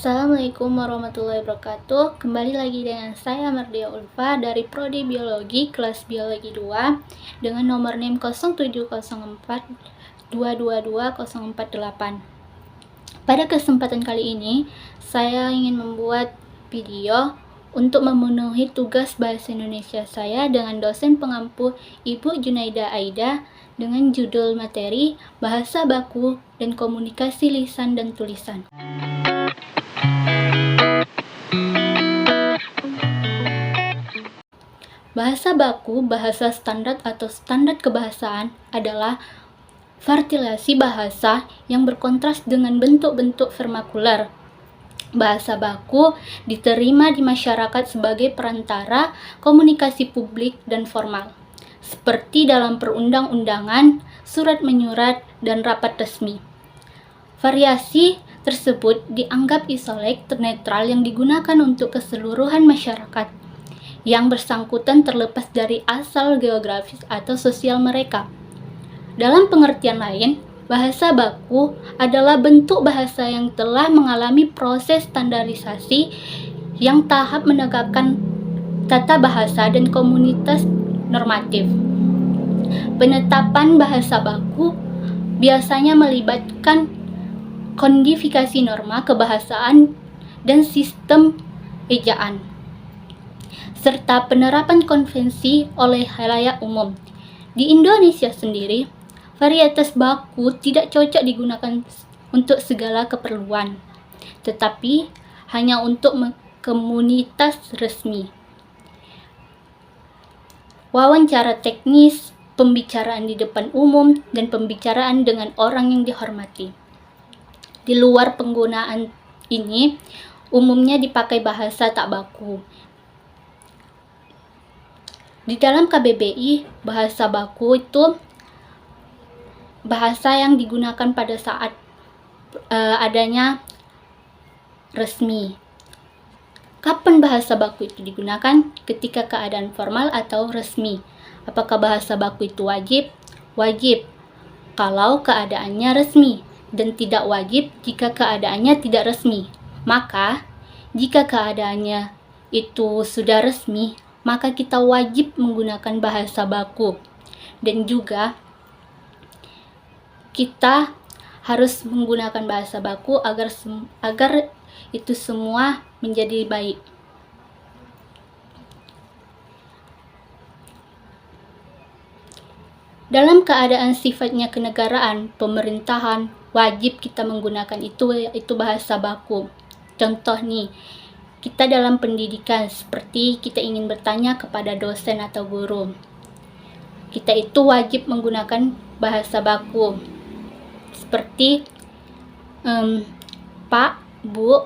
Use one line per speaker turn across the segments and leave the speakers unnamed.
Assalamualaikum warahmatullahi wabarakatuh. Kembali lagi dengan saya Mardia Ulfa dari Prodi Biologi kelas Biologi 2 dengan nomor NIM 0704 222 048. Pada kesempatan kali ini, saya ingin membuat video untuk memenuhi tugas bahasa Indonesia saya dengan dosen pengampu Ibu Junaida Aida dengan judul materi Bahasa Baku dan Komunikasi Lisan dan Tulisan. Bahasa baku, bahasa standar atau standar kebahasaan adalah variasi bahasa yang berkontras dengan bentuk-bentuk vernakular. Bahasa baku diterima di masyarakat sebagai perantara komunikasi publik dan formal, seperti dalam perundang-undangan, surat menyurat, dan rapat resmi. Variasi tersebut dianggap isolate netral yang digunakan untuk keseluruhan masyarakat yang bersangkutan terlepas dari asal geografis atau sosial mereka. Dalam pengertian lain, bahasa baku adalah bentuk bahasa yang telah mengalami proses standarisasi yang tahap menegakkan tata bahasa dan komunitas normatif. Penetapan bahasa baku biasanya melibatkan kodifikasi norma kebahasaan dan sistem ejaan, serta penerapan konvensi oleh khalayak umum. Di Indonesia sendiri, varietas baku tidak cocok digunakan untuk segala keperluan, tetapi hanya untuk komunitas resmi, wawancara teknis, pembicaraan di depan umum, dan pembicaraan dengan orang yang dihormati. Di luar penggunaan ini, umumnya dipakai bahasa tak baku. Di dalam KBBI, bahasa baku itu bahasa yang digunakan pada saat adanya resmi. Kapan bahasa baku itu digunakan? Ketika keadaan formal atau resmi. Apakah bahasa baku itu wajib? Wajib kalau keadaannya resmi, dan tidak wajib jika keadaannya tidak resmi. Maka, jika keadaannya itu sudah resmi, maka kita wajib menggunakan bahasa baku. Dan juga kita harus menggunakan bahasa baku agar itu semua menjadi baik. Dalam keadaan sifatnya kenegaraan, pemerintahan, wajib kita menggunakan itu bahasa baku. Contoh nih, kita dalam pendidikan seperti kita ingin bertanya kepada dosen atau guru. Kita itu wajib menggunakan bahasa baku. Seperti Pak, Bu,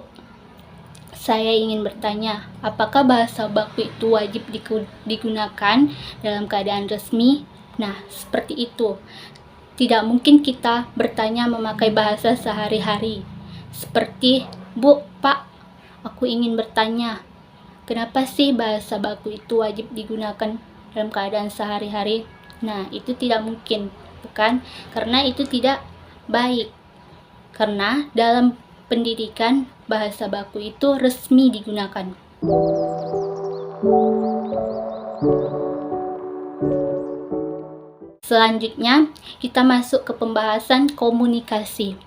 saya ingin bertanya, apakah bahasa baku itu wajib digunakan dalam keadaan resmi? Nah, seperti itu. Tidak mungkin kita bertanya memakai bahasa sehari-hari. Seperti, Bu, Pak, aku ingin bertanya, kenapa sih bahasa baku itu wajib digunakan dalam keadaan sehari-hari? Nah, itu tidak mungkin, bukan? Karena itu tidak baik. Karena dalam pendidikan, bahasa baku itu resmi digunakan. Selanjutnya, kita masuk ke pembahasan komunikasi.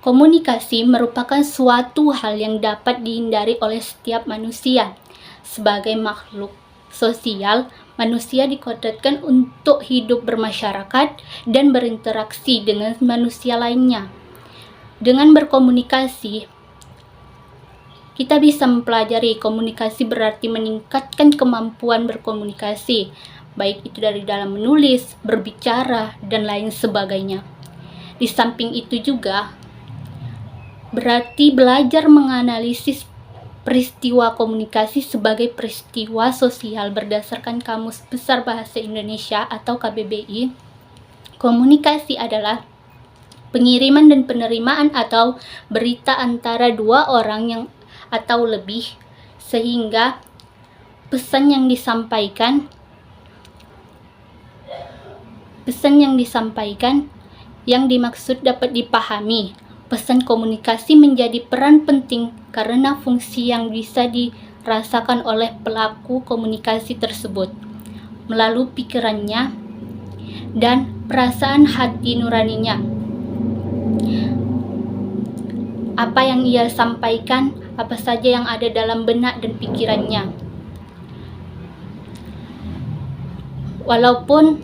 Komunikasi merupakan suatu hal yang dapat dihindari oleh setiap manusia. Sebagai makhluk sosial, manusia dikodratkan untuk hidup bermasyarakat dan berinteraksi dengan manusia lainnya. Dengan berkomunikasi, kita bisa mempelajari komunikasi berarti meningkatkan kemampuan berkomunikasi, baik itu dari dalam menulis, berbicara, dan lain sebagainya. Di samping itu juga, berarti belajar menganalisis peristiwa komunikasi sebagai peristiwa sosial berdasarkan Kamus Besar Bahasa Indonesia atau KBBI. Komunikasi adalah pengiriman dan penerimaan atau berita antara dua orang yang atau lebih, sehingga pesan yang disampaikan yang dimaksud dapat dipahami Pesan komunikasi menjadi peran penting karena fungsi yang bisa dirasakan oleh pelaku komunikasi tersebut melalui pikirannya dan perasaan hati nuraninya. Apa yang ia sampaikan, apa saja yang ada dalam benak dan pikirannya. Walaupun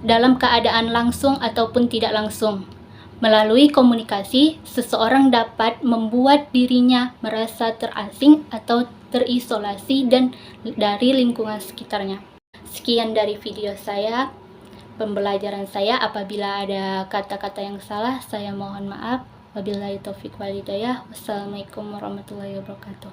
dalam keadaan langsung ataupun tidak langsung. Melalui komunikasi, seseorang dapat membuat dirinya merasa terasing atau terisolasi dan dari lingkungan sekitarnya. Sekian dari video saya, pembelajaran saya. Apabila ada kata-kata yang salah, saya mohon maaf. Wabillahi taufiq wal hidayah. Wassalamualaikum warahmatullahi wabarakatuh.